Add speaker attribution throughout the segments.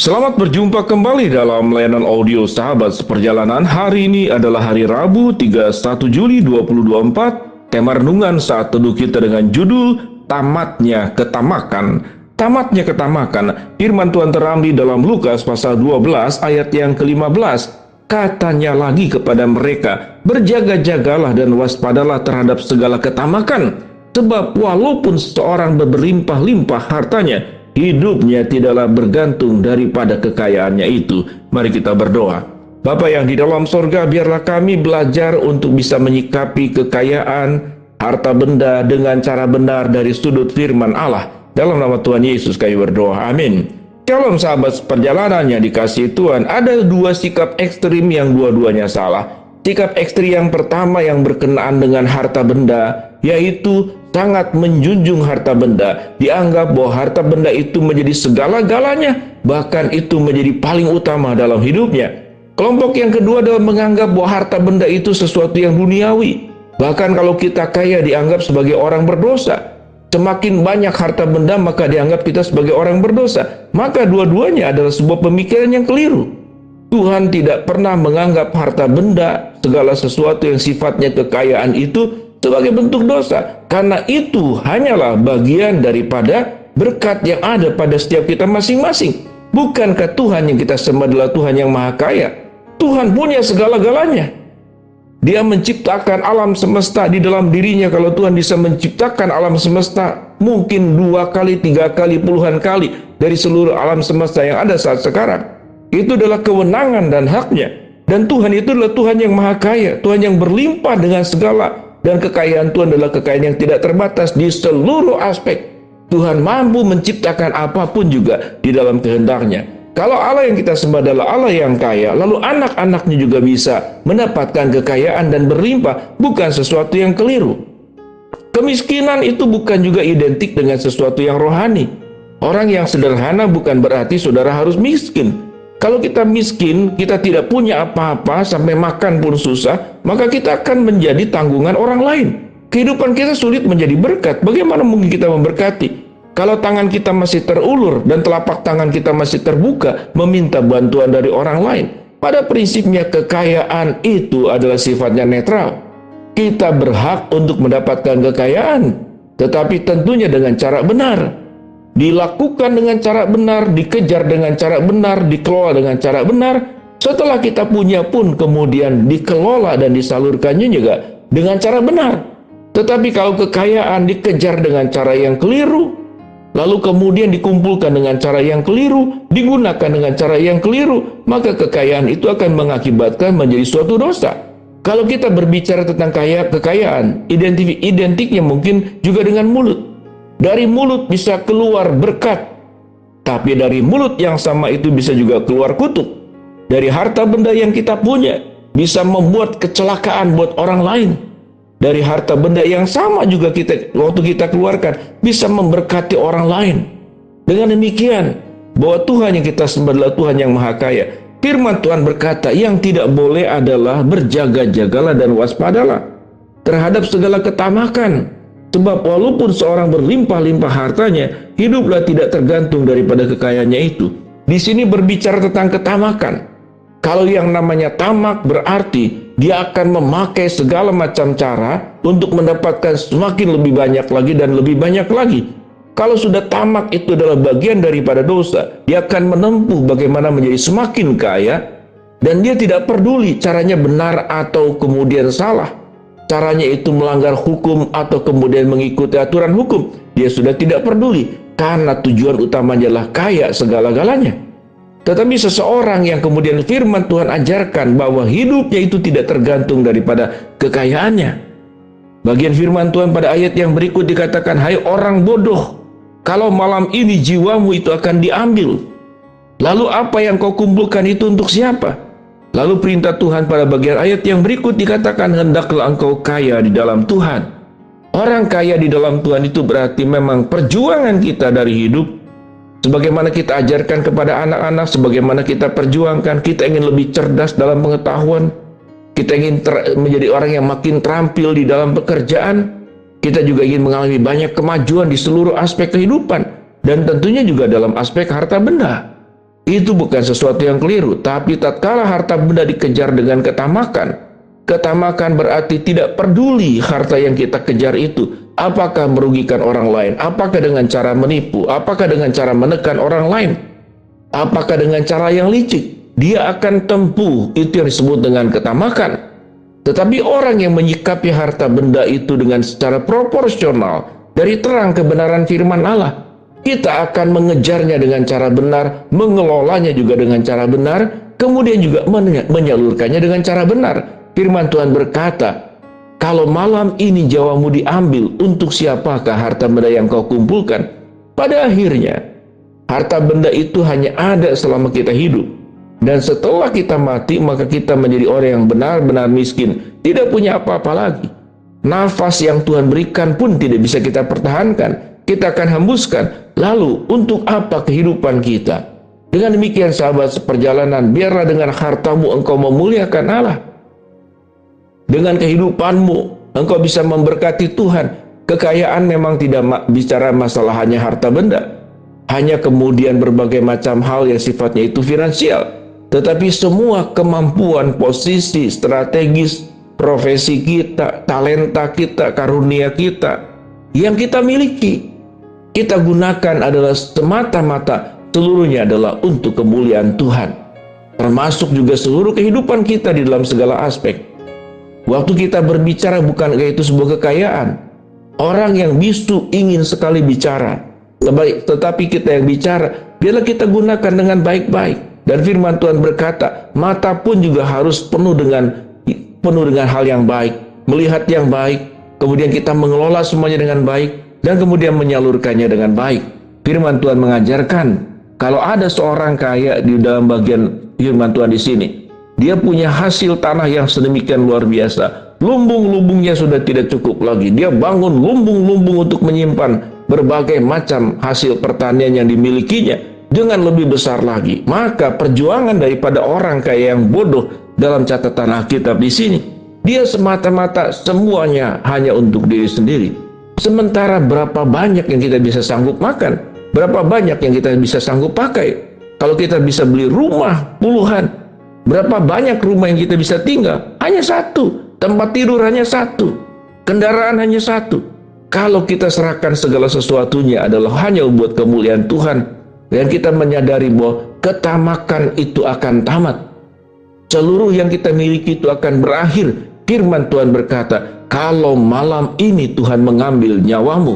Speaker 1: Selamat berjumpa kembali dalam layanan audio Sahabat Seperjalanan. Hari ini adalah hari Rabu 31 Juli 2024. Tema renungan saat teduh kita dengan judul Tamatnya Ketamakan. Tamatnya ketamakan. Firman Tuhan terambil dalam Lukas pasal 12 ayat yang ke-15. Katanya lagi kepada mereka, berjaga-jagalah dan waspadalah terhadap segala ketamakan. Sebab walaupun seseorang berlimpah-limpah hartanya, hidupnya tidaklah bergantung daripada kekayaannya itu. Mari kita berdoa. Bapa yang di dalam sorga, biarlah kami belajar untuk bisa menyikapi kekayaan, harta benda dengan cara benar dari sudut firman Allah. Dalam nama Tuhan Yesus kami berdoa. Amin. Shalom sahabat perjalanan yang dikasihi Tuhan. Ada dua sikap ekstrim yang dua-duanya salah. Sikap ekstrim yang pertama yang berkenaan dengan harta benda, yaitu sangat menjunjung harta benda, dianggap bahwa harta benda itu menjadi segala-galanya, bahkan itu menjadi paling utama dalam hidupnya. Kelompok yang kedua adalah menganggap bahwa harta benda itu sesuatu yang duniawi, bahkan kalau kita kaya dianggap sebagai orang berdosa. Semakin banyak harta benda maka dianggap kita sebagai orang berdosa. Maka dua-duanya adalah sebuah pemikiran yang keliru. Tuhan tidak pernah menganggap harta benda, segala sesuatu yang sifatnya kekayaan itu sebagai bentuk dosa, karena itu hanyalah bagian daripada berkat yang ada pada setiap kita masing-masing. Bukankah Tuhan yang kita sembah adalah Tuhan yang maha kaya? Tuhan punya segala-galanya. Dia menciptakan alam semesta di dalam dirinya. Kalau Tuhan bisa menciptakan alam semesta mungkin 2 kali, 3 kali, puluhan kali dari seluruh alam semesta yang ada saat sekarang, itu adalah kewenangan dan haknya. Dan Tuhan itu adalah Tuhan yang maha kaya, Tuhan yang berlimpah dengan segala. Dan kekayaan Tuhan adalah kekayaan yang tidak terbatas di seluruh aspek. Tuhan mampu menciptakan apapun juga di dalam kehendaknya. Kalau Allah yang kita sembah adalah Allah yang kaya, lalu anak-anaknya juga bisa mendapatkan kekayaan dan berlimpah, bukan sesuatu yang keliru. Kemiskinan itu bukan juga identik dengan sesuatu yang rohani. Orang yang sederhana bukan berarti saudara harus miskin. Kalau kita miskin, kita tidak punya apa-apa, sampai makan pun susah, maka kita akan menjadi tanggungan orang lain. Kehidupan kita sulit menjadi berkat. Bagaimana mungkin kita memberkati? Kalau tangan kita masih terulur dan telapak tangan kita masih terbuka meminta bantuan dari orang lain. Pada prinsipnya kekayaan itu adalah sifatnya netral. Kita berhak untuk mendapatkan kekayaan, tetapi tentunya dengan cara benar. Dilakukan dengan cara benar, dikejar dengan cara benar, dikelola dengan cara benar. Setelah kita punya pun kemudian dikelola dan disalurkannya juga dengan cara benar. Tetapi kalau kekayaan dikejar dengan cara yang keliru, lalu kemudian dikumpulkan dengan cara yang keliru, digunakan dengan cara yang keliru, maka kekayaan itu akan mengakibatkan menjadi suatu dosa. Kalau kita berbicara tentang kekayaan, identiknya mungkin juga dengan mulut. Dari mulut bisa keluar berkat, tapi dari mulut yang sama itu bisa juga keluar kutuk. Dari harta benda yang kita punya bisa membuat kecelakaan buat orang lain. Dari harta benda yang sama juga waktu kita keluarkan bisa memberkati orang lain. Dengan demikian, bahwa Tuhan yang kita sembah adalah Tuhan yang maha kaya. Firman Tuhan berkata, yang tidak boleh adalah berjaga-jagalah dan waspadalah terhadap segala ketamakan. Sebab walaupun seorang berlimpah-limpah hartanya, hiduplah tidak tergantung daripada kekayaannya itu. Di sini berbicara tentang ketamakan. Kalau yang namanya tamak berarti dia akan memakai segala macam cara untuk mendapatkan semakin lebih banyak lagi dan lebih banyak lagi. Kalau sudah tamak itu adalah bagian daripada dosa, dia akan menempuh bagaimana menjadi semakin kaya, dan dia tidak peduli caranya benar atau kemudian salah. Caranya itu melanggar hukum atau kemudian mengikuti aturan hukum. Dia sudah tidak peduli, karena tujuan utamanya adalah kaya segala-galanya. Tetapi seseorang yang kemudian firman Tuhan ajarkan bahwa hidupnya itu tidak tergantung daripada kekayaannya. Bagian firman Tuhan pada ayat yang berikut dikatakan, hai orang bodoh, kalau malam ini jiwamu itu akan diambil, lalu apa yang kau kumpulkan itu untuk siapa? Lalu perintah Tuhan pada bagian ayat yang berikut dikatakan, hendaklah engkau kaya di dalam Tuhan. Orang kaya di dalam Tuhan itu berarti memang perjuangan kita dari hidup, sebagaimana kita ajarkan kepada anak-anak, sebagaimana kita perjuangkan, kita ingin lebih cerdas dalam pengetahuan, kita ingin menjadi orang yang makin terampil di dalam pekerjaan, kita juga ingin mengalami banyak kemajuan di seluruh aspek kehidupan, dan tentunya juga dalam aspek harta benda. Itu bukan sesuatu yang keliru, tapi tatkala harta benda dikejar dengan ketamakan, ketamakan berarti tidak peduli harta yang kita kejar itu apakah merugikan orang lain, apakah dengan cara menipu, apakah dengan cara menekan orang lain, apakah dengan cara yang licik, dia akan tempuh. Itu yang disebut dengan ketamakan. Tetapi orang yang menyikapi harta benda itu dengan secara proporsional dari terang kebenaran firman Allah, kita akan mengejarnya dengan cara benar, mengelolanya juga dengan cara benar, kemudian juga menyalurkannya dengan cara benar. Firman Tuhan berkata, kalau malam ini nyawamu diambil, untuk siapakah harta benda yang kau kumpulkan? Pada akhirnya, harta benda itu hanya ada selama kita hidup. Dan setelah kita mati, maka kita menjadi orang yang benar-benar miskin, tidak punya apa-apa lagi. Nafas yang Tuhan berikan pun tidak bisa kita pertahankan, kita akan hembuskan. Lalu untuk apa kehidupan kita? Dengan demikian sahabat seperjalanan, biarlah dengan hartamu engkau memuliakan Allah. Dengan kehidupanmu engkau bisa memberkati Tuhan. Kekayaan memang tidak bicara masalah hanya harta benda, hanya kemudian berbagai macam hal yang sifatnya itu finansial, tetapi semua kemampuan, posisi, strategis, profesi kita, talenta kita, karunia kita yang kita miliki, kita gunakan adalah semata-mata seluruhnya adalah untuk kemuliaan Tuhan. Termasuk juga seluruh kehidupan kita di dalam segala aspek. Waktu kita berbicara bukankah itu sebuah kekayaan? Orang yang bisu ingin sekali bicara, tetapi kita yang bicara, biarlah kita gunakan dengan baik-baik. Dan firman Tuhan berkata, mata pun juga harus penuh dengan hal yang baik, melihat yang baik, kemudian kita mengelola semuanya dengan baik, dan kemudian menyalurkannya dengan baik. Firman Tuhan mengajarkan, kalau ada seorang kaya di dalam bagian firman Tuhan di sini, dia punya hasil tanah yang sedemikian luar biasa, lumbung-lumbungnya sudah tidak cukup lagi, dia bangun lumbung-lumbung untuk menyimpan berbagai macam hasil pertanian yang dimilikinya dengan lebih besar lagi. Maka perjuangan daripada orang kaya yang bodoh dalam catatan Alkitab di sini, dia semata-mata semuanya hanya untuk diri sendiri. Sementara berapa banyak yang kita bisa sanggup makan, berapa banyak yang kita bisa sanggup pakai. Kalau kita bisa beli rumah puluhan, berapa banyak rumah yang kita bisa tinggal? Hanya satu. Tempat tidur hanya satu. Kendaraan hanya satu. Kalau kita serahkan segala sesuatunya adalah hanya buat kemuliaan Tuhan, dan kita menyadari bahwa ketamakan itu akan tamat, seluruh yang kita miliki itu akan berakhir. Firman Tuhan berkata, kalau malam ini Tuhan mengambil nyawamu,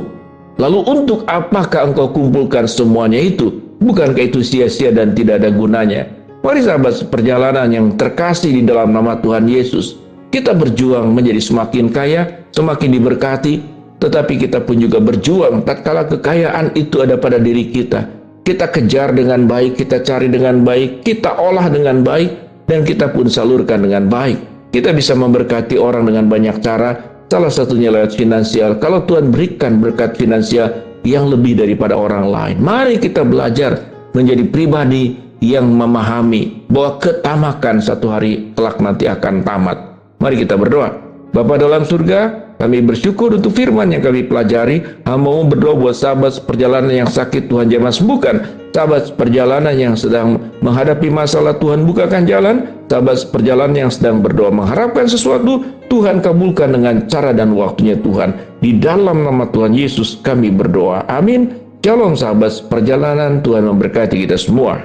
Speaker 1: lalu untuk apakah engkau kumpulkan semuanya itu? Bukankah itu sia-sia dan tidak ada gunanya? Mari sahabat seperjalanan yang terkasih di dalam nama Tuhan Yesus, kita berjuang menjadi semakin kaya, semakin diberkati, tetapi kita pun juga berjuang tatkala kekayaan itu ada pada diri kita. Kita kejar dengan baik, kita cari dengan baik, kita olah dengan baik, dan kita pun salurkan dengan baik. Kita bisa memberkati orang dengan banyak cara, salah satunya lewat finansial. Kalau Tuhan berikan berkat finansial yang lebih daripada orang lain, mari kita belajar menjadi pribadi yang memahami bahwa ketamakan satu hari kelak nanti akan tamat. Mari kita berdoa. Bapa dalam surga, kami bersyukur untuk firman yang kami pelajari. Hamba-Mu berdoa buat sahabat seperjalanan yang sakit, Tuhan jamah sembuhkan. Sahabat seperjalanan yang sedang menghadapi masalah, Tuhan bukakan jalan. Sahabat seperjalanan yang sedang berdoa mengharapkan sesuatu, Tuhan kabulkan dengan cara dan waktunya Tuhan. Di dalam nama Tuhan Yesus kami berdoa. Amin. Shalom sahabat seperjalanan, Tuhan memberkati kita semua.